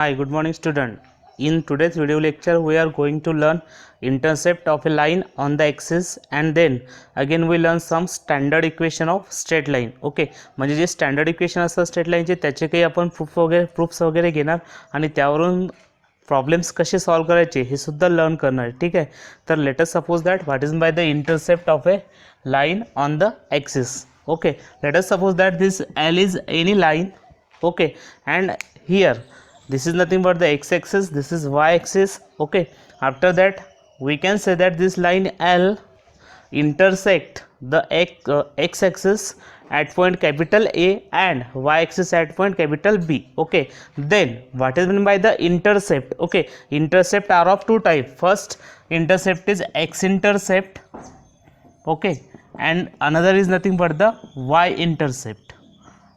Hi, good morning student. In today's video lecture we are going to learn intercept of a line on the axis and then again we learn some standard equation of straight line. Okay, म्हणजे जे standard equation असतात straight लाईनचे त्याचे काही आपण proofs वगैरे घेणार आणि त्यावरून प्रॉब्लेम्स कसे सॉल्व करायचे हे सुद्धा लर्न करणार आहे. ठीक आहे, तर let us suppose that what is by the intercept of A line on the axis. Okay, let us suppose that this L is any line. Okay, and here this is nothing but the x-axis, this is y-axis. Okay, after that we can say that this line L intersect the x-axis at point capital A and y-axis at point capital B. Okay, then what is meant by the intercept? Okay, intercept are of two type. First intercept is x-intercept. Okay, and another is nothing but the y-intercept.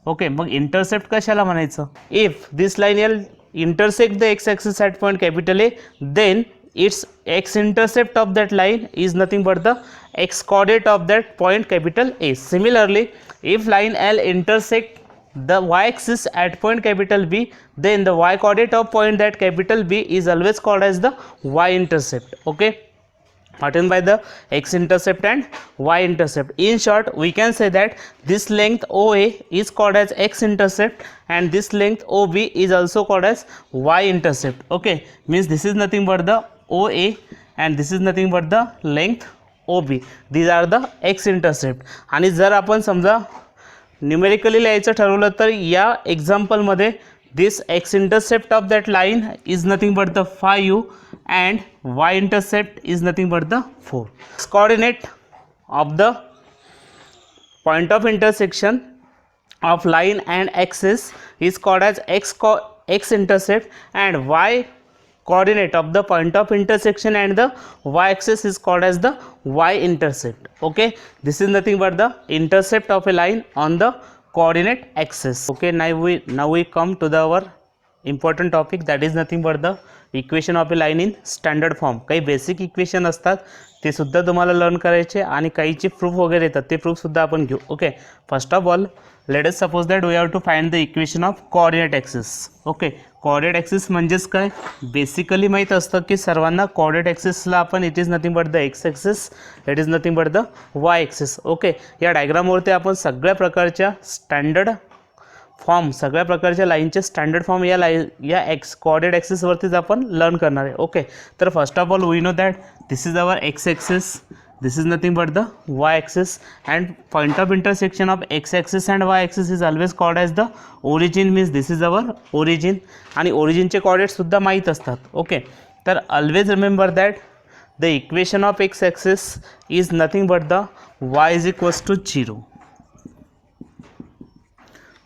Okay, मग intercept कशाला म्हणायचं? If this line L intersect the x-axis at point capital A, then its x-intercept of that line is nothing but the x-coordinate of that point capital A. Similarly, if line L intersect the y-axis at point capital B, then the y-coordinate of point that capital B is always called as the y-intercept. Okay, written by the x-intercept and y-intercept. In short, we can say that this length OA is called as x-intercept and this length OB is also called as y-intercept. Okay, means this is nothing but the OA and this is nothing but the length OB. These are the x-intercept. आणि जर आपण समजा numerically लिहायचं ठरवलं तर या एक्झाम्पलमध्ये this x-intercept of that line is nothing but the phi u and y-intercept is nothing but the 4. Coordinate of the point of intersection of line and axis is called as x-intercept and y coordinate of the point of intersection and the y-axis is called as the y-intercept. Okay, this is nothing but the intercept of a line on the coordinate axis. Okay, now we come to our important topic, that is nothing but the equation of a line in standard form. काही basic equation असतात ते सुद्धा तुम्हाला learn करायचे आणि काहीचे proof वगैरे येतात ते प्रूफसुद्धा आपण घेऊ. Okay, first of all let us suppose that we have to find the equation of coordinate axis. Okay, coordinate axis म्हणजेच काय, बेसिकली माहीत असतं की सर्वांना कोऑर्डिनेट ॲक्सिसला आपण it is nothing but the x axis, it is nothing but the Y axis. Okay, या डायग्रामवरती आपण सगळ्या प्रकारच्या स्टँडर्ड फॉर्म, सगळ्या प्रकारच्या लाईनचे स्टँडर्ड फॉर्म या एक्स कोऑर्डिनेट ॲक्सिसवरतीच आपण लर्न करणार आहे. ओके, तर first of all we know that this is our x axis, this is nothing but the y axis and point of intersection of x axis and y axis is always called as the origin. means this is our origin आणि origin चे coordinates सुद्धा माहीत असतात. Okay, तर always remember that the equation of x axis is nothing but the y is equals to 0.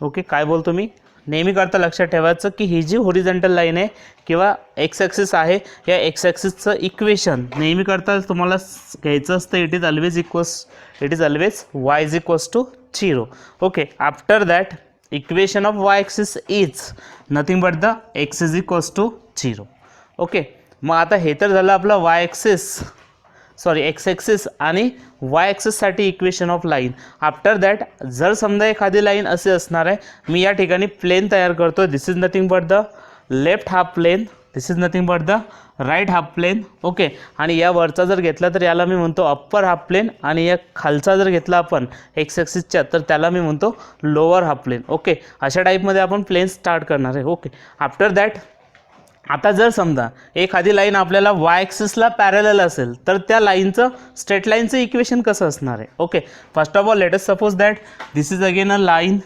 Okay, काय बोलतो मी, नेहमी करता लक्षात ठेवायचं की ही जी हॉरिझॉन्टल लाईन आहे किंवा एक्स ॲक्सिस आहे या एक्स ॲक्सिसचं इक्वेशन नेहमी करता तुम्हाला घ्यायचं असतं it is always y is equals to 0. Okay, after that equation of y axis is nothing but the x is equals to 0. Okay, मग आता हे तर झालं आपलं वाय ॲक्सिस एक्स ॲक्सिस आणि वाय ॲक्सिससाठी equation of line. After that जर समजा एखादी लाईन असे असणार आहे, मी या ठिकाणी प्लेन तयार करतो, this is nothing but the left half plane, this is nothing but the right half plane. Okay, आणि या वरचा जर घेतला तर याला मी म्हणतो अप्पर हाफ प्लेन आणि या खालचा जर घेतला आपण एक्स ॲक्सिसच्या तर त्याला मी म्हणतो लोअर हाफ प्लेन. ओके, अशा टाईपमध्ये आपण प्लेन स्टार्ट करणार आहे. ओके, आफ्टर दॅट आता जर समजा एखादी लाईन आपल्याला वाय ॲक्सिसला पॅरलल असेल तर त्या लाईनचं स्ट्रेट लाईनचं इक्वेशन कसं असणार आहे. Okay, first of all let us suppose that this is again a line.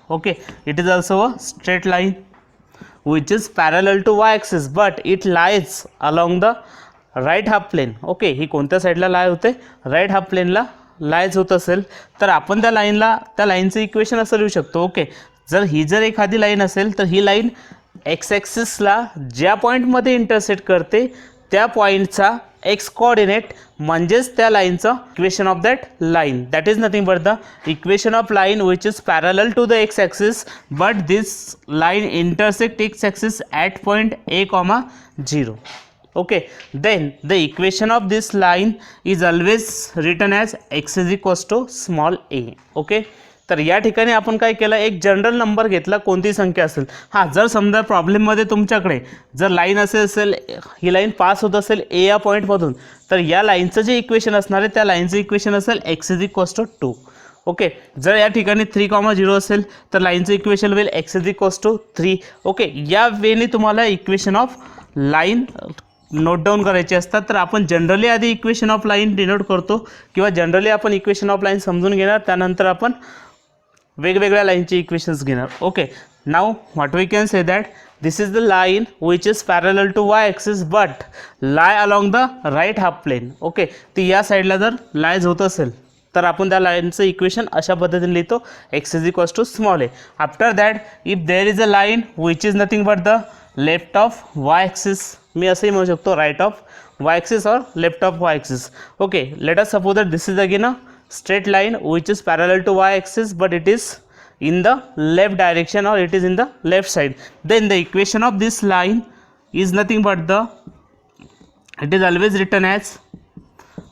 Okay, it is also a straight line which is parallel to Y axis but it lies along the right half plane. Okay, ही कोणत्या साईडला लाय होते, right half प्लेनला lies होत असेल तर आपण त्या लाईनचं इक्वेशन असं लिहू शकतो. ओके, जर एखादी लाईन असेल तर ही लाईन एक्स ॲक्सिसला ज्या पॉईंटमध्ये इंटरसेक्ट करते त्या पॉईंटचा एक्स कोऑर्डिनेट म्हणजेच त्या लाईनचं equation of that line, that is nothing but the equation of line which is parallel to the x axis but this line intersect x axis at point A, 0. Okay, then the equation of this line is always written as x is equals to small a. Okay, तर या ठिकाणी आपण काय केलं, एक general number घेतला, कोणती संख्या असेल. हां, जर समजा प्रॉब्लेममध्ये तुमच्याकडे जर लाईन असेल ही लाईन पास होत असेल ए या पॉईंटमधून, तर या लाईनचं जे इक्वेशन असणार आहे त्या लाईनचं इक्वेशन असेल x = 2. ओके. जर या ठिकाणी 3,0 असेल तर लाईनचं इक्वेशन होईल x = 3. ओके. या वेने तुम्हाला equation of line note down करायचे असतात. तर आपण जनरली आधी इक्वेशन ऑफ लाईन डिनोट करतो किंवा जनरली आपण इक्वेशन ऑफ लाईन समजून घेणार, त्यानंतर आपण वेगवेगळ्या लाईनचे इक्वेशन्स घेणार. Okay. Now what we can say that this is the line which is parallel to y axis but lie along the right half plane. Okay. ती या साईडला जर लायज होत असेल तर आपण त्या लाईनचं इक्वेशन अशा पद्धतीने लिहितो x = a. After that if there is a line which is nothing but the left of y axis, मी असंही म्हणू शकतो राईट ऑफ y ॲक्सिस और left of y axis. Okay. Let us suppose that this is again a straight line which is parallel to y axis but it is in the left direction or it is in the left side. Then the equation of this line is nothing but it is always written as,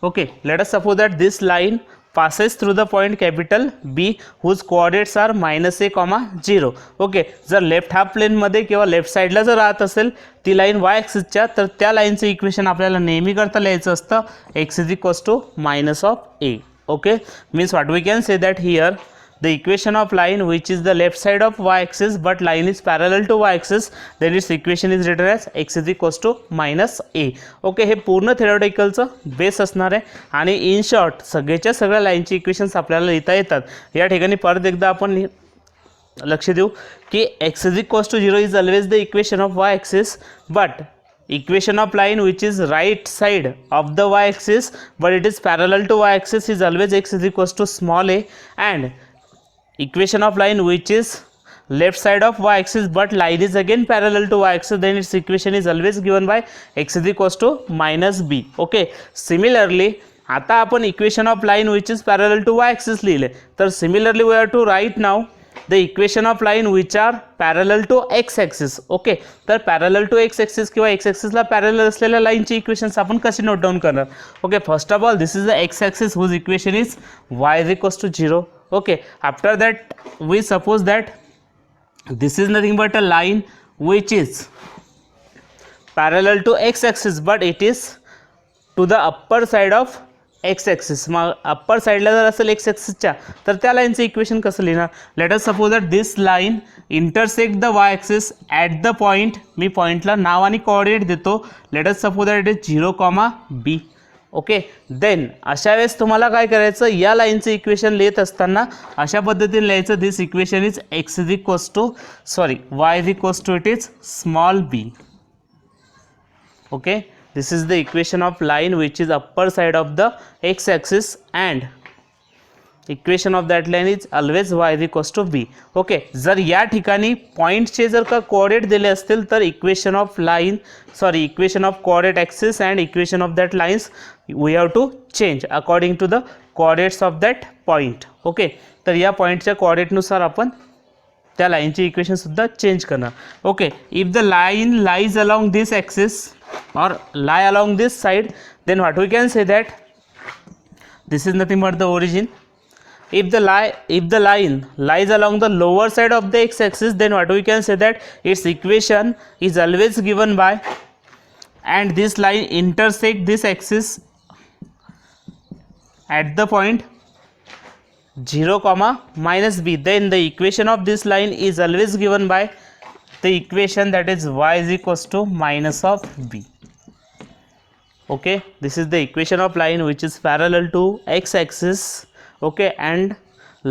okay, let us suppose that this line passes through the point capital B whose coordinates are -a, 0. Okay. जर left half प्लेनमध्ये किंवा left साईडला जर राहत असेल ती line y ॲक्सिसच्या, तर त्या लाईनचं इक्वेशन आपल्याला नेहमी करता लिहायचं असतं x = -a. Okay, means what we can say that here the equation of line which is the left side of y axis but line is parallel to y axis, then its equation is written as x = -a. Okay. हे पूर्ण थेरॉटिकलचं base असणार आहे आणि in short सगळ्याच्या सगळ्या लाईनची equations आपल्याला लिहिता येतात. या ठिकाणी परत एकदा आपण लक्ष देऊ की x = 0 is always the equation of y axis but equation of line which is right side of the y axis but it is parallel to y axis is always x = a, and equation of line which is left side of y axis but line is again parallel to y axis, then its equation is always given by x = -b. Okay. Similarly आता आपण equation of line which is parallel to y axis लिहिले, तर similarly we are to write now the equation of line which are parallel to x axis. Okay. तर parallel to x axis किंवा x ॲक्सिसला parallel असलेल्या लाईनची equations आपण कशी note down करणार. Okay. First of all this is the x axis whose equation is y = 0. Okay. After that we suppose that this is nothing but a line which is parallel to x axis but it is to the upper side of x axis. मग upper साईडला जर असेल x ॲक्सिसच्या तर त्या लाईनचं equation कसं लिहिणार. Let us suppose that this line intersect the y axis at the point, मी पॉईंटला नाव आणि कोऑर्डिनेट देतो. Let us suppose that it is 0, b. Okay. Then अशा वेळेस तुम्हाला काय करायचं, या लाईनचं इक्वेशन लिहित असताना अशा पद्धतीने लिहायचं this equation is y = okay. This is the equation of line which is upper side of the x axis and equation of that line is always y = b. Okay. जर या ठिकाणी पॉईंटचे जर का कोऑर्डिनेट दिले असतील तर equation of coordinate axis and equation of that lines we have to change according to the coordinates of that point. Okay. तर या पॉईंटच्या कोऑर्डिनेटनुसार आपण त्या लाईनची इक्वेशनसुद्धा चेंज करणार. Okay. If the line lies along this axis or lie along this side, then what we can say that this is nothing but the origin. If the line lies along the lower side of the x axis, then what we can say that its equation is always given by, and this line intersect this axis at the point 0, -b, then the equation of this line is always given by the equation that is y = -b. Okay. This is the equation of line which is parallel to x axis, okay, and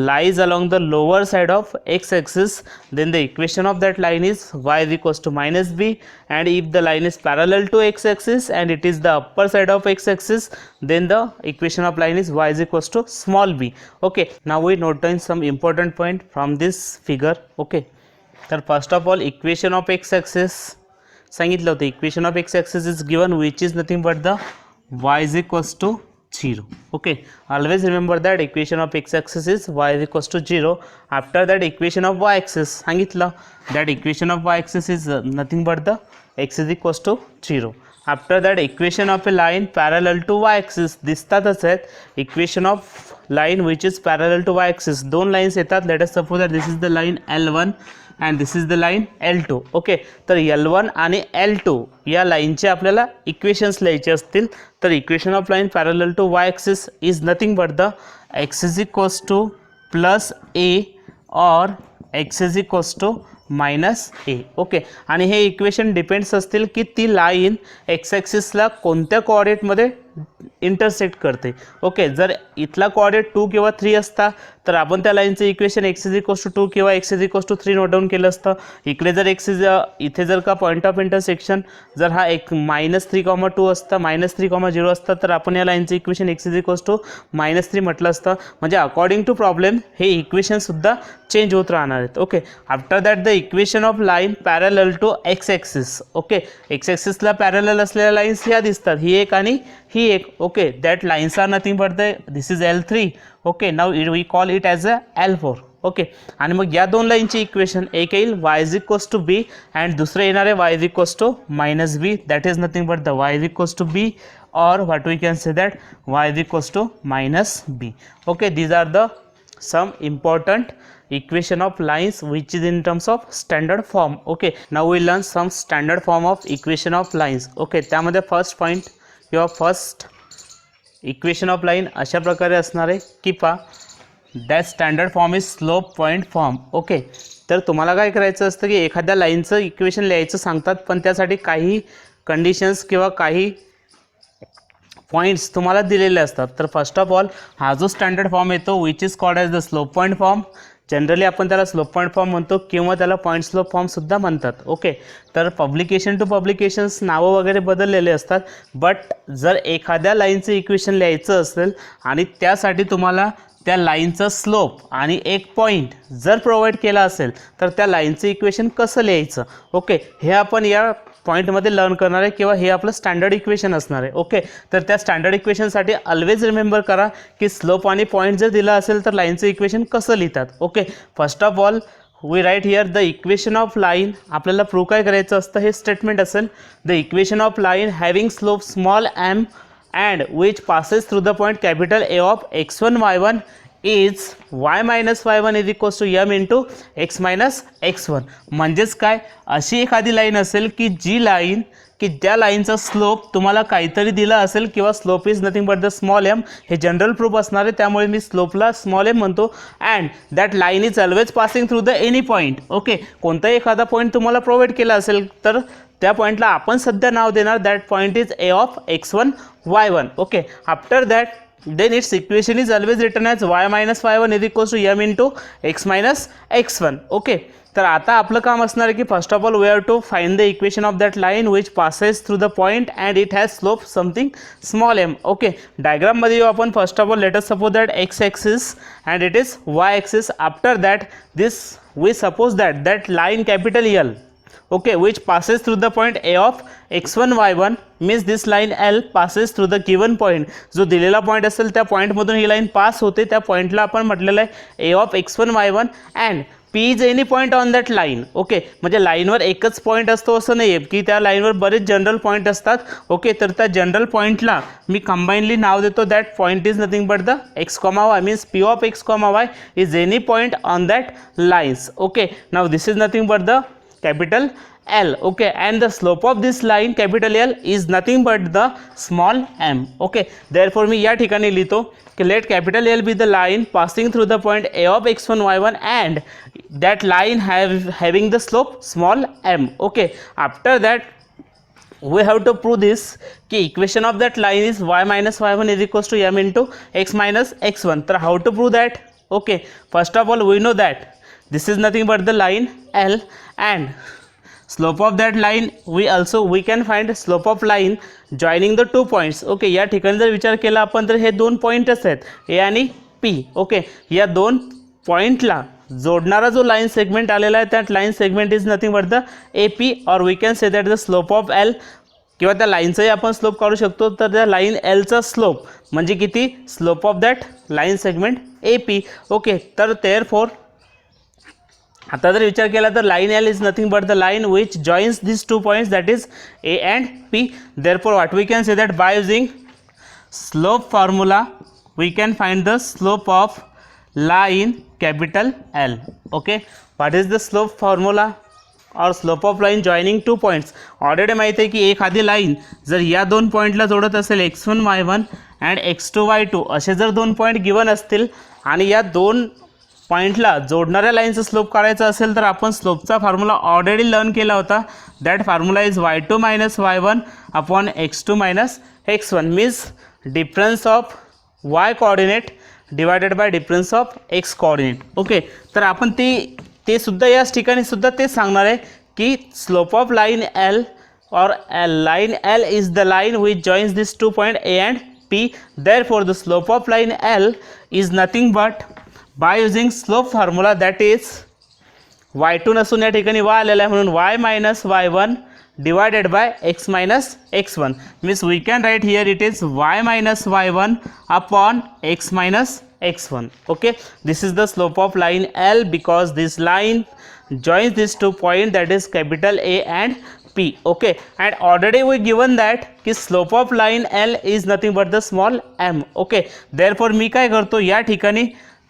lies along the lower side of x axis. Then the equation of that line is y = -b, and if the line is parallel to x axis and it is the upper side of x axis, then the equation of line is y = b. Okay. Now we note down some important point from this figure. Okay. तर first of all equation of x axis सांगितलं होतं. Equation of x axis is given which is nothing but the y = 0. Okay. Always remember that equation of x axis is y = 0. After that equation of y axis सांगितलं that equation of y axis is nothing but the x = 0. After that equation of a line parallel to y axis दिसतातच आहेत. Equation of line which is parallel to y axis. दोन lines येतात. Late us suppose that this is the line L1 and this is the line L2. Okay, तर L1 आणि L2 या लाईनचे आपल्याला equations लिहायचे असतील तर equation of line parallel to Y axis is nothing but the x is equals to plus a or x is equals to minus A. Okay, आणि हे इक्वेशन डिपेंड्स असतील की ती लाईन एक्स ॲक्सिसला कोणत्या कोऑर्डिनेटमध्ये इंटरसेक्ट करते. ओके, जर इथला coordinate 2 किंवा 3 असता तर आपण त्या लाईनचं equation x is equals to 2 किंवा x is equals to 3 note down केलं असतं. इकडे जर इथे जर का पॉईंट ऑफ इंटरसेक्शन जर हा एक -3,2 असता, -3,0 असता तर आपण या लाईनचं equation x is equals to -3 म्हटलं असतं. म्हणजे अकॉर्डिंग टू प्रॉब्लेम हे इक्वेशनसुद्धा चेंज होत राहणार आहेत. Okay, after that the equation of line parallel to x axis. Okay, x ॲक्सिसला पॅरलल असलेल्या लाईन्स ह्या दिसतात, ही एक आणि ही एक. Okay, that lines are nothing but the this is L3. Okay, now we call it as a L4. Okay, आणि मग या दोन लाईनची इक्वेशन एक येईल y is equals to B and दुसरं येणार आहे y is equals to minus B. That is nothing but the y is equals to B or what we can say that y is equals to minus b. Okay, these are the some important equation of lines which is in terms of standard form. Okay, now we learn some standard form of equation of lines. Okay, त्यामध्ये first point किंवा first equation of line अशा प्रकारे असणार आहे की that standard form is slope point form. Okay, तर तुम्हाला काय करायचं असतं की एखाद्या लाईनचं इक्वेशन लिहायचं सांगतात पण त्यासाठी काही कंडिशन्स किंवा काही पॉईंट्स तुम्हाला दिलेले असतात. तर फर्स्ट ऑफ ऑल हा जो स्टँडर्ड फॉर्म येतो which is called as the slope point form. Generally आपण त्याला स्लोप पॉईंट फॉर्म म्हणतो किंवा त्याला पॉईंट स्लोप फॉर्मसुद्धा म्हणतात. ओके, तर पब्लिकेशन टू पब्लिकेशन्स नावं वगैरे बदललेले असतात. बट जर एखाद्या लाईनचं इक्वेशन लिहायचं असेल आणि त्यासाठी तुम्हाला त्या लाईनचं स्लोप आणि एक पॉईंट जर प्रोव्हाइड केला असेल तर त्या लाईनचं इक्वेशन कसं लिहायचं. ओके, हे आपण या पॉईंटमध्ये लर्न करणार आहे किंवा हे आपलं स्टँडर्ड इक्वेशन असणार आहे. ओके, तर त्या स्टँडर्ड इक्वेशनसाठी ऑलवेज रिमेंबर करा की स्लोप आणि पॉईंट जर दिला असेल तर लाईनचं इक्वेशन कसं लिहितात. Okay, first of all we write here the equation of line. आपल्याला प्रूव्ह काय करायचं असतं हे स्टेटमेंट असेल. The equation of line having slope small m and which passes through the point capital A of x1 y1 is y minus y1 is equals to m into x minus x1. म्हणजेच काय, अशी एखादी line असेल की जी line की त्या लाईनचा slope तुम्हाला काहीतरी दिला असेल किंवा slope is nothing but the small m. हे जनरल प्रूफ असणार आहे त्यामुळे मी स्लोपला स्मॉल एम म्हणतो. And that line is always passing through the any point. Okay, कोणताही एखादा पॉईंट तुम्हाला प्रोव्हाइड केला असेल तर त्या पॉईंटला आपण सध्या नाव देणार that point is A of x1 y1. Okay, after that then its equation is always written as y minus y1 is equals to m into x minus x1. Okay, तर आता आपलं काम असणार आहे की first of all we have to find the equation of that line which passes through the point and it has slope something small m. Okay, डायग्राममध्ये येऊ आपण. First of all let us suppose that x axis and it is y axis. After that this we suppose that line capital L. Okay, which passes through the point A of x1 y1 means this line L passes through the given point. जो दिलेला point असेल त्या पॉईंटमधून ही line pass होते. त्या पॉईंटला आपण म्हटलेलं आहे A of x1 y1 and P is any point on that line. Okay, म्हणजे लाईनवर एकच पॉईंट असतो असं नाही आहे की त्या लाईनवर बरेच जनरल पॉईंट असतात. ओके, तर त्या जनरल पॉईंटला मी कंबाईनली नाव देतो that point is nothing but the x, y means P of x, y is any point on that lines. Okay, now this is nothing but the capital L. Okay, and the slope of this line capital L is nothing but the small m. Okay, therefore मी या ठिकाणी लिहितो की let capital L be the line passing through the point A of x1 y1 and that line having the slope small m. Okay, after that we have to prove this कि equation of that line is y minus y1 is equals to m into x minus x1. तर how to prove that? Okay, first of all we know that this is nothing but the line L and slope of that line we can find slope of line joining the two points. Okay, या ठिकाणी जर विचार केला आपण तर हे दोन पॉईंटच आहेत A आणि P. ओके, या दोन पॉईंटला जोडणारा जो लाईन सेगमेंट आलेला आहे that line segment is nothing but the AP और we can say that the slope of L किंवा त्या लाईनचाही आपण स्लोप काढू शकतो. तर त्या लाईन Lचा स्लोप म्हणजे किती, slope of that line segment AP. Okay, तर देअरफॉर आता जर विचार केला तर line L is nothing but the line which joins this two points that is A and P. Therefore what we can say that by using slope formula we can find the slope of line capital L. Okay, what is the slope formula or slope of line joining two points? Already माहिती आहे की एखादी line जर या दोन पॉईंटला जोडत असेल x1 y1 and x2 y2 असे जर दोन पॉईंट गिवन असतील आणि या दोन पॉईंटला जोडणाऱ्या लाईनचा स्लोप काढायचा असेल तर आपण स्लोपचा फॉर्म्युला ऑलरेडी लर्न केला होता. That formula is y2 minus y1 upon x2 minus x1 means difference of y coordinate divided by difference of x coordinate. Okay, तर आपण ते सुद्धा याच ठिकाणी सुद्धा तेच सांगणार आहे की slope of line L or line L is the line which joins these 2 points A and P. Therefore the slope of line L is nothing but by using slope formula, that is y2 नसून या ठिकाणी y आलेला आहे म्हणून y minus y1 divided by x minus x1 means we can write here it is y minus y1 upon x minus x1. Okay, this is the slope of line L because this line joins these 2 points, that is capital A and P. Okay, and already we given that कि slope of line L is nothing but the small m. Okay, therefore मी काय करतो या ठिकाणी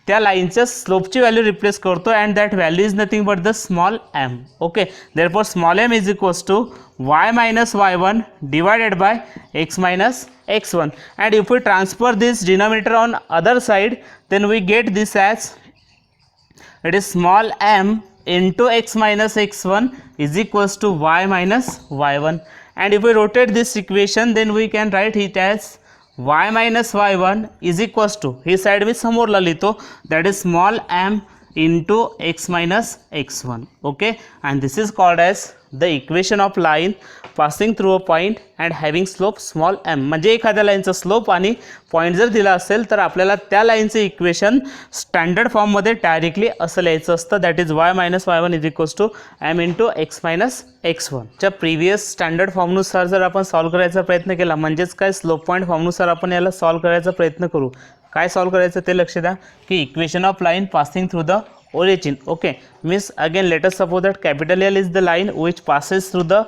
त्या लाईनच्या स्लोपची value replace करतो and that value is nothing but the small m. Okay, therefore small m is equals to y minus y1 divided by x minus x1, and if we transfer this denominator on other side then we get this as it is small m into x minus x1 is equals to y minus y1, and if we rotate this equation then we can write it as y minus y1 is equals to, ही side मी समोरला लिहितो, that is small m into x minus x1. Okay, and this is called as the equation of line passing through a point and having slope small m. म्हणजे एखाद्या लाईनचा slope आणि point जर दिला असेल तर आपल्याला त्या लाईनचे इक्वेशन स्टँडर्ड फॉर्ममध्ये डायरेक्टली असं लिहायचं असतं, that is y minus y1 is equals to m into x minus x1. च्या प्रिव्हियस स्टँडर्ड फॉर्मनुसार जर आपण सॉल्व करायचा प्रयत्न केला म्हणजेच काय स्लोप पॉईंट फॉर्मनुसार आपण याला सॉल्व करायचा प्रयत्न करू. काय सॉल्व करायचं ते लक्ष द्या की equation of line passing through the origin. Okay, means again let us suppose that capital L is the line which passes through the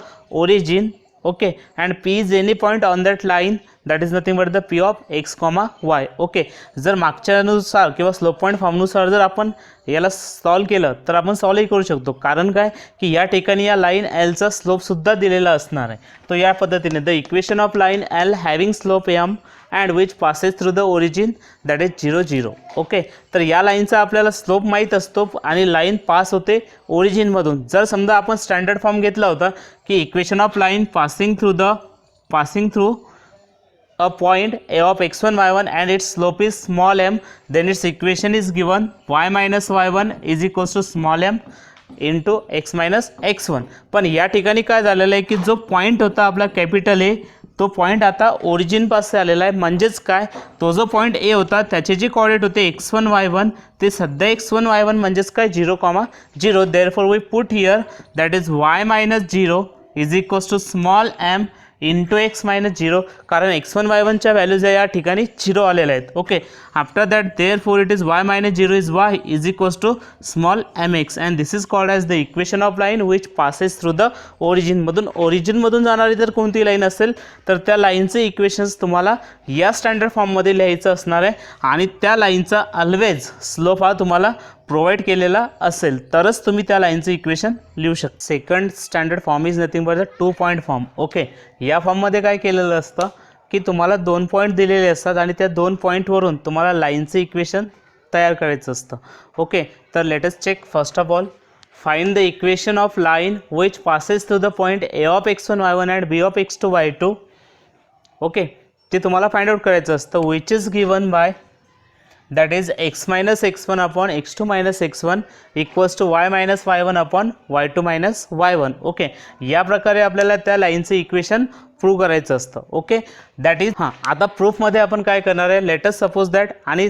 origin. Okay, and P is any point on that line, that is nothing but the P of x comma y. Okay, जर मागच्यानुसार किंवा slope point फॉर्मनुसार जर आपण याला solve केलं तर आपण सॉल्वही करू शकतो. कारण काय की या ठिकाणी या लाईन Lचा स्लोपसुद्धा दिलेला असणार आहे. तो या पद्धतीने the equation of line L having slope m and which passes through the origin, that is 0 0. Okay, तर या लाईनचा आपल्याला स्लोप माहीत असतो आणि लाईन पास होते ओरिजिनमधून. जर समजा आपण स्टँडर्ड फॉर्म घेतला होता की equation of line passing through a point a of x1 y1 and its slope is small m, then its equation is given y minus y1 is equals to small m into x minus x1. पण या ठिकाणी काय झालेलं आहे की जो point होता आपला कॅपिटल ए तो पॉईंट आता ओरिजिनपासून आलेला आहे. म्हणजेच काय, तो जो पॉईंट ए होता त्याचे जे कोऑर्डिनेट होते x1 y1 ते सध्या x1 y1 म्हणजेच काय 0, 0. Therefore we put here that is y minus 0 is equals to small m into x minus 0, कारण x1 y1च्या व्हॅल्यूज या ठिकाणी 0 आलेल्या आहेत. Okay, after that therefore it is y minus 0 is y is equals to small mx, and this is called as the equation of line which passes through the ओरिजिनमधून जाणारी जर कोणती line असेल तर त्या लाईनचे इक्वेशन्स तुम्हाला या स्टँडर्ड फॉर्ममध्ये लिहायचं असणार आहे आणि त्या लाईनचा ऑलवेज स्लोप हा तुम्हाला प्रोव्हाइड केलेला असेल तरच तुम्ही त्या लाईनचं इक्वेशन लिहू शकता. Second standard form is nothing but the 2 point form. Okay, या फॉर्ममध्ये काय केलेलं असतं की तुम्हाला 2 पॉईंट दिलेले असतात आणि त्या 2 पॉईंटवरून तुम्हाला लाईनचं इक्वेशन तयार करायचं असतं. ओके, तर let us check. First of all find the equation of line which passes through the point a of x1 y1 and b of x2 y2. Okay, ते तुम्हाला फाइंड आउट करायचं असतं which is given by that is x minus x1 upon x2 minus x1 equals to y minus y1 upon y2 minus y1. Okay, या प्रकारे आपल्याला त्या लाईनचं equation prove करायचं असतं. ओके, दॅट इज आता प्रूफमध्ये आपण काय करणार आहे, लेट अस सपोज दॅट आणि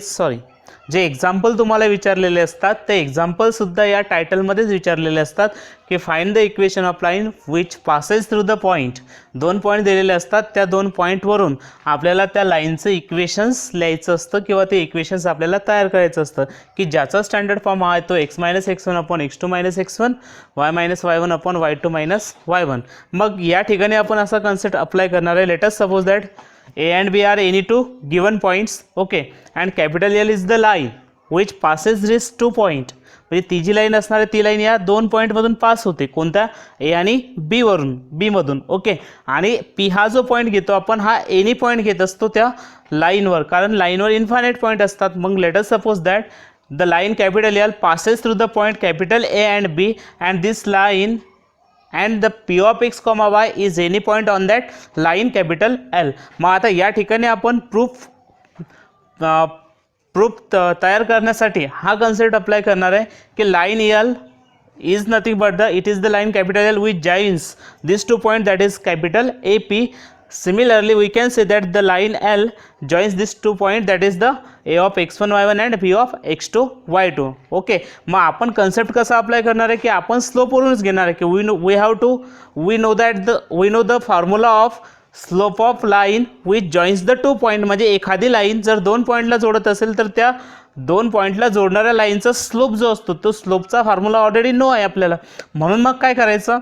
जे एक्झाम्पल तुम्हाला विचारलेले असतात ते एक्झाम्पलसुद्धा या टायटलमध्येच विचारलेले असतात की find the equation of line which passes through the point. 2 point दिलेले असतात, त्या 2 पॉईंटवरून आपल्याला त्या लाईनचं इक्वेशन्स लिहायचं असतं किंवा ते इक्वेशन्स आपल्याला तयार करायचं असतं की ज्याचा स्टँडर्ड फॉर्म हा आहे तो x minus x1 upon x2 minus x1 y minus y1 upon y2 minus y1. मग या ठिकाणी आपण असा कन्सेप्ट अप्लाय करणार आहे. Late us suppose that A and B are any two given points. Okay, and capital L is the line which passes these 2 point. म्हणजे ती जी line असणार आहे ती लाईन या 2 पॉईंटमधून पास होते. कोणत्या? ए आणि बी वरून, बी मधून. ओके, आणि पी हा जो पॉईंट घेतो आपण हा एनी पॉईंट घेत असतो त्या लाईनवर, कारण लाईनवर इन्फायनाईट पॉईंट असतात. मग late us suppose that the line capital L passes through the point capital A and B, and this line and the P of x comma y is any point on that line capital L. मग आता या ठिकाणी आपण proof तयार करण्यासाठी हा concept apply करणार आहे की line L is nothing but it is the line capital L which joins these 2 points, that is capital AP. Similarly, we can say that the line L joins these 2 points, that is the A of x1 y1 and P of x2 y2. Okay, मग आपण concept कसा apply करणार आहे की आपण स्लोपवरूनच घेणार आहे की we know the formula of slope of line which joins the 2 point. म्हणजे एखादी लाईन जर 2 पॉईंटला जोडत असेल तर त्या 2 पॉईंटला जोडणाऱ्या लाईनचा स्लोप जो असतो तो स्लोपचा फॉर्म्युला ऑलरेडी नो आहे आपल्याला. म्हणून मग काय करायचं,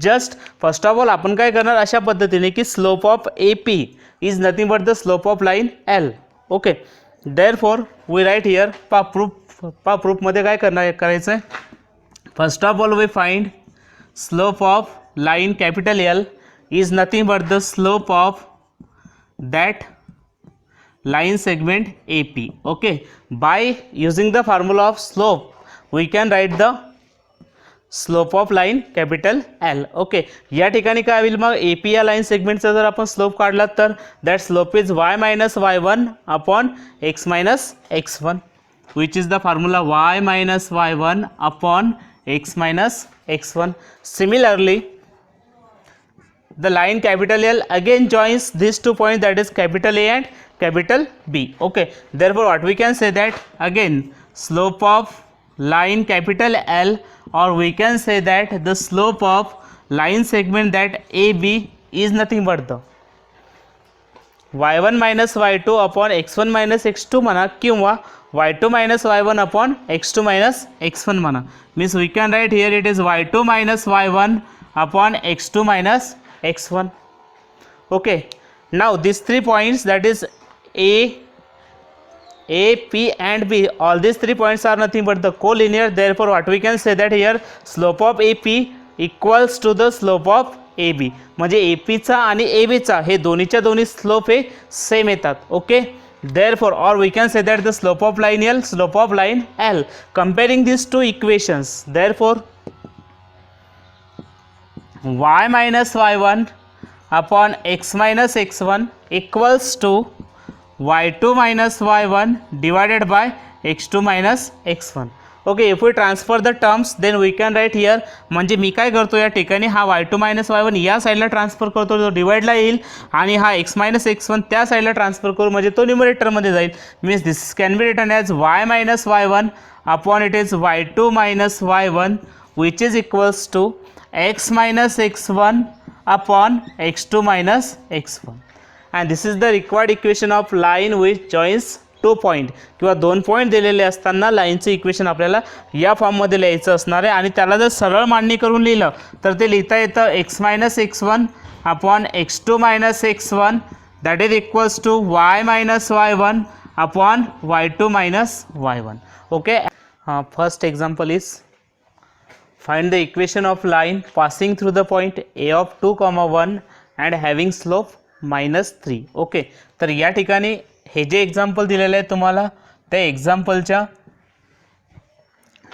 जस्ट फर्स्ट ऑफ ऑल आपण काय करणार अशा पद्धतीने की slope of A P is nothing but the slope of line L. Okay, therefore we write here प्रूफमध्ये काय करायचं आहे, first of all we find slope of line capital L is nothing but the slope of that line segment AP. Okay, by using the formula of slope we can write the slope of line capital L. Okay, या ठिकाणी काय होईल मग AP या line सेगमेंटचा जर आपण slope काढला तर that slope is y minus y1 upon x minus x1, which is the formula y minus y1 upon x minus x1. Similarly, the line capital L again joins these 2 points, that is capital A and capital B. Okay, therefore what we can say that again slope of line capital L, or we can say that the slope of line segment that AB is nothing but the y1 minus y2 upon x1 minus x2 म्हणा किंवा y2 minus y1 upon x2 minus x1 म्हणा. Means we can write here it is y2 minus y1 upon x2 minus x1. Okay, now these 3 points, that is A, P and B, all these 3 points are nothing but the collinear. Therefore what we can say that here slope of AP equals to the slope of AB. म्हणजे AP चा आणि AB चा हे दोन्हीच्या दोन्ही slope हे same येतात. Okay, therefore or we can say that the slope of line L, slope of line L. Comparing these 2 equations, therefore y minus y1 upon x minus x1 equals to y2 minus y1 divided by x2 minus x1. Okay, if we transfer the terms then we can write here, म्हणजे मी काय करतो या ठिकाणी हा y2 minus y1 या साईडला transfer करतो, तो डिवाइडला येईल, आणि हा x minus x1 त्या साईडला ट्रान्सफर करू म्हणजे तो न्यूमरेटरमध्ये जाईल. Means this can be written as y minus y1 upon it is y2 minus y1 which is equals to x minus x1 upon x2 minus x1, and this is the required equation of line which joins 2 point. किंवा 2 point दिलेले असताना लाईनचं equation आपल्याला या फॉर्ममध्ये लिहायचं असणार आहे, आणि त्याला जर सरळ मांडणी करून लिहिलं तर ते लिहिता येतं x minus x1 upon x2 minus x1 that is equals to y minus y1 upon y2 minus y1. Okay, first example is find the equation of line passing through the point A of 2, 1 and having slope -3. Okay, तर या ठिकाणी हे जे example दिलेलं आहे तुम्हाला त्या एक्झाम्पलच्या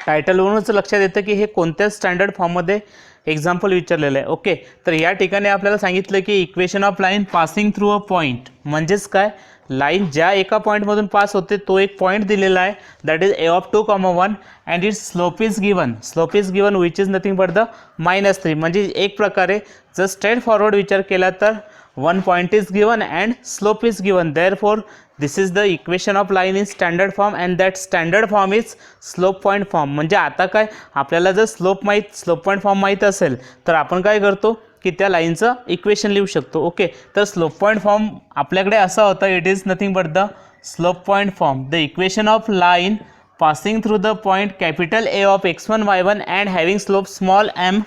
टायटलवरूनच लक्षात येतं की हे कोणत्या स्टँडर्ड फॉर्ममध्ये एक्झाम्पल विचारलेलं आहे. ओके, तर या ठिकाणी आपल्याला सांगितलं की equation of line passing through a point म्हणजेच काय, लाईन ज्या एका पॉईंटमधून पास होते तो एक पॉईंट दिलेला आहे, that is A of 2, 1 and it's slope is given which is nothing but the -3. म्हणजे एक प्रकारे जर स्ट्रेट फॉरवर्ड विचार केला तर 1 point is given and slope is given. Therefore this is the equation of line in standard form and that standard form is slope point form. म्हणजे आता काय आपल्याला जर स्लोप पॉईंट फॉर्म माहीत असेल तर आपण काय करतो की त्या लाईनचं इक्वेशन लिहू शकतो. ओके, तर स्लोप पॉईंट फॉर्म आपल्याकडे असा होता, it is nothing but the slope point form. The equation of line passing through the point capital A of x1 y1 and having slope small m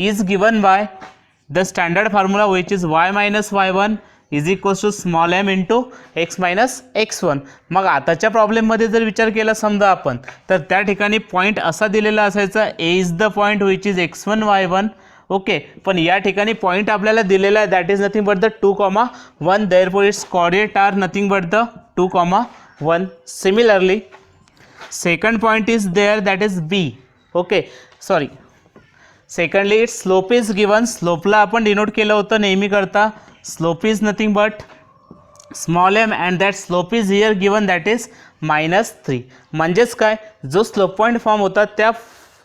is given by the standard formula which is y minus y1 is equals to small m into x minus x1. मग आताच्या प्रॉब्लेममध्ये जर विचार केला समजा आपण, तर त्या ठिकाणी पॉईंट असा दिलेला असायचा A is the point which is x1 y1. Okay, पण या ठिकाणी पॉईंट आपल्याला दिलेला आहे that is nothing but the 2,1. Therefore its coordinate are nothing but the 2,1. Similarly second point is there, that is b. okay, sorry, secondly its slope is given. slope ला आपण denote केलं होतं नेहमी करता. slope is nothing but small m and that slope is here given, that is -3. म्हणजेच काय, जो slope point form होता त्या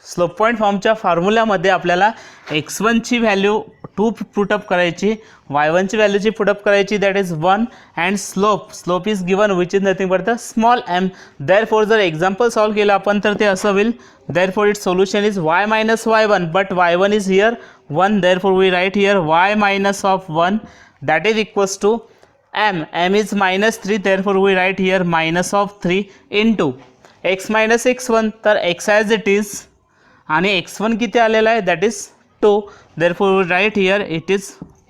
स्लोप पॉईंट फॉर्मच्या फॉर्म्युल्यामध्ये आपल्याला x1 ची व्हॅल्यू 2 पुटअप करायची, y1 ची व्हॅल्यूची पुटअप करायची, that is 1. And slope is given which is nothing but the small m. Therefore जर एक्झाम्पल सॉल्व केलं आपण तर ते असं होईल. Therefore its solution is y minus y1, but y1 is here 1. Therefore we write here y minus of 1 that is equals to m is -3. Therefore we write here minus of 3 into x minus x1. तर x as it is आणि x1 किती आलेला आहे that is 2. Therefore we write here it is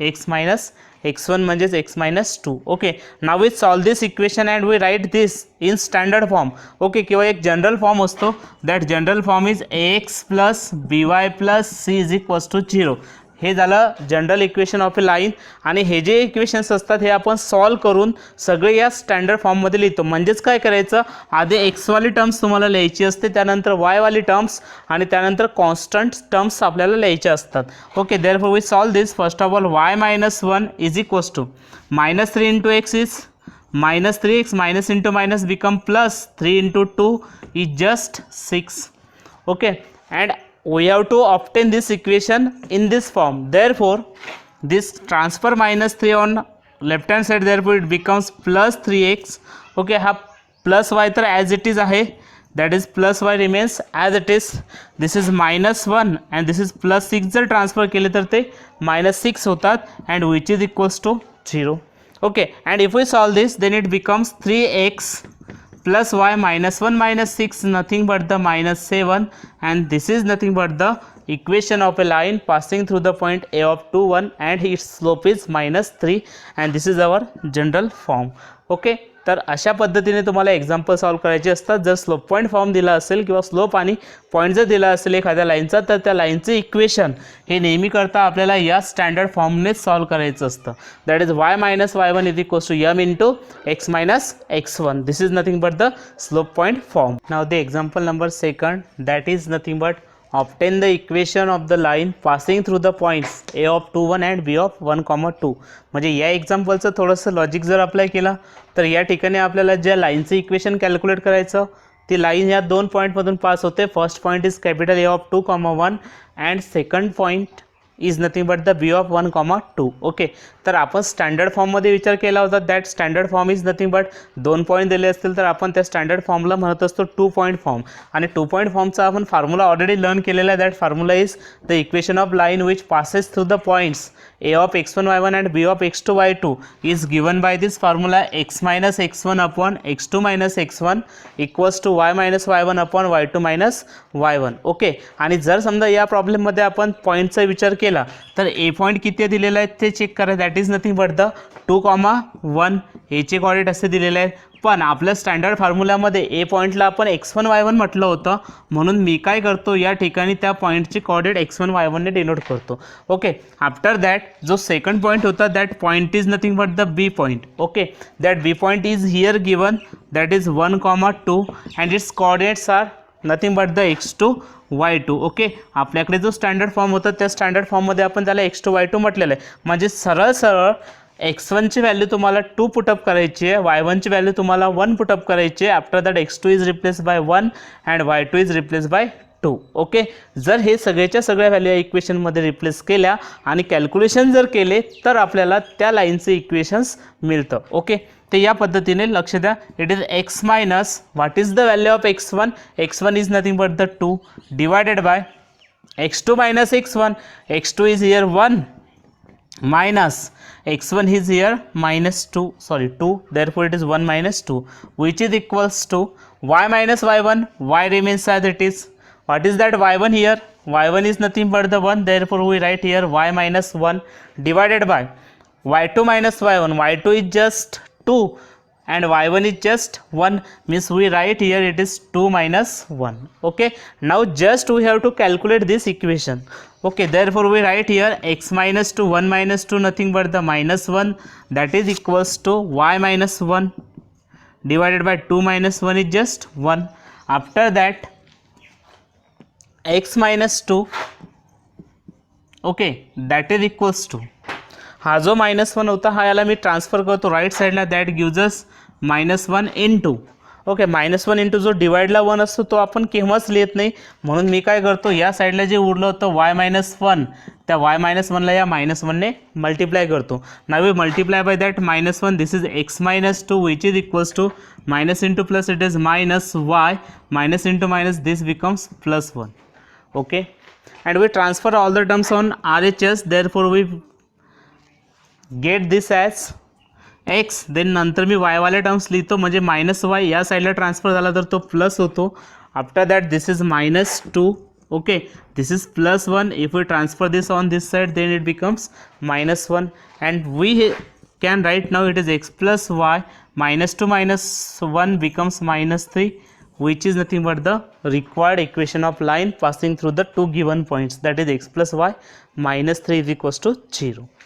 x minus x1 म्हणजेच x minus 2. Okay, now we solve this equation and we write this in standard form. Okay, किंवा एक general form असतो, that general form is ax plus by plus c is equals to 0. हे झालं general equation of a line. आणि हे जे equations असतात हे आपण सॉल्व करून सगळे या स्टँडर्ड फॉर्ममध्ये लिहितो. म्हणजेच काय करायचं, आधी एक्सवाली टर्म्स तुम्हाला लिहायची असते, त्यानंतर वायवाली टर्म्स आणि त्यानंतर कॉन्स्टंट टर्म्स आपल्याला लिहायचे असतात. Okay, therefore we solve this. First of all y minus 1 is equals to -3 into x is -3x, minus into minus become plus 3 into 2 is just 6. Okay, and we have to obtain this equation in this form. Therefore this transfer -3 on left hand side, therefore it becomes plus 3x. okay, हा plus y तर as it is आहे, that is plus y remains as it is. this is -1 and this is plus 6. जर transfer केले तर ते -6 होतात and which is equals to 0. okay, and if we solve this then it becomes 3x plus y minus 1 minus 6 nothing but the -7, and this is nothing but the equation of a line passing through the point a of 2 1 and its slope is -3 and this is our general form. okay, तर अशा पद्धतीने तुम्हाला example solve करायचे असतात. जर slope point form दिला असेल किंवा स्लोप आणि पॉईंट जर दिला असेल एखाद्या लाईनचा, तर त्या लाईनचं इक्वेशन हे नेहमी करता आपल्याला या स्टँडर्ड फॉर्मनेच सॉल्व करायचं असतं. That is y minus y1 is equals to m into x minus x1. This is nothing but the slope point form. Now the example number second, that is nothing but obtain the equation of the line passing through the points a of 2 1 and b of 1, 2. म्हणजे या एक्झाम्पलचं थोडंसं logic जर apply केलं तर या ठिकाणी आपल्याला ज्या लाईनचं इक्वेशन कॅल्क्युलेट करायचं, ती लाईन या 2 पॉईंटमधून पास होते. First point is capital a of 2, 1 and second point is nothing but the b of 1, 2. Okay, तर आपण स्टँडर्ड फॉर्ममध्ये विचार केला होता. That standard form is nothing but 2 point दिले असतील तर आपण त्या स्टँडर्ड फॉर्मला म्हणत असतो 2 पॉईंट फॉर्म. आणि 2 पॉईंट फॉर्मचा आपण फॉर्म्युला ऑलरेडी लर्न केलेला आहे. That formula is the equation of line which passes through the points a of x1 y1 and b of x2 y2 is given by this formula x minus x1 upon x2 minus x1 equals to y minus y1 upon y2 minus y1. Okay, आणि जर समजा या प्रॉब्लेममध्ये आपण पॉईंटचा विचार केला तर ए पॉईंट किती दिलेला आहे ते चेक करा. That is nothing but the 2, 1 एचे कोऑर्डिनेट असे दिलेले आहेत. पण आपल्या स्टँडर्ड फॉर्म्युल्यामध्ये ए पॉईंटला आपण x1 y1 म्हटलं होतं, म्हणून मी काय करतो या ठिकाणी त्या पॉईंटची कोऑर्डिनेट x1 y1 ने डिनोट करतो. ओके, आफ्टर दॅट जो सेकंड पॉईंट होता that point is nothing but the B point. Okay, that B point is here given, that is 1, 2 and its coordinates are nothing but the x2 y2. Okay, आपल्याकडे जो standard form होता त्या standard फॉर्ममध्ये आपण त्याला x2 y2 म्हटलेलं आहे. म्हणजे सरळ x1 ची व्हॅल्यू तुम्हाला 2 पुटअप करायची आहे, y1 ची व्हॅल्यू तुम्हाला 1 पुटअप करायची आहे. After that x2 is replace by 1 and y2 is replace by 2. Okay, जर हे सगळ्याच्या सगळ्या व्हॅल्यू या इक्वेशनमध्ये रिप्लेस केल्या आणि कॅल्क्युलेशन जर केले तर आपल्याला त्या लाईनचं इक्वेशन्स मिळतं. ओके, ते या पद्धतीने लक्ष द्या. It is x minus what is the value of x1. x1 is nothing but the 2 divided by x2 minus x1. x2 is here 1 minus x1 is here -2, therefore it is 1 minus 2 which is equals to y minus y1. y remains as it is. What is that y1 here? y1 is nothing but the 1, therefore we write here y minus 1 divided by y2 minus y1, y2 is just 2 and y1 is just 1, means we write here it is 2 minus 1. Okay, now just we have to calculate this equation. Okay, therefore we write here x minus 2, 1 minus 2 nothing but the minus 1, that is equals to y minus 1 divided by 2 minus 1 is just 1. After that x minus 2, okay, that is equals to, हा जो -1 होता हा याला मी transfer करतो right साईडला, that gives us -1 into, okay, -1 into जो डिवाइडला 1 असतो तो आपण केव्हाच लिहित नाही, म्हणून मी काय करतो या साईडला जे उरलं होतं y-1, त्या y-1ला या -1ने मल्टिप्लाय करतो. Now we multiply by that -1, this is x-2 which is equals to minus into plus it is -y, minus into minus this becomes +1. Okay, and we transfer all the terms on RHS, therefore we get this as x, then नंतर मी y वाले terms लिहितो म्हणजे -y या साईडला transfer झाला तर तो plus होतो. After that this is -2, okay, this is +1, if we transfer this on this side then it becomes -1 and we can write now it is x plus y, -2 minus 1 becomes -3, which is nothing but the required equation of line passing through the two given points, that is x plus y, -3 is equals to 0.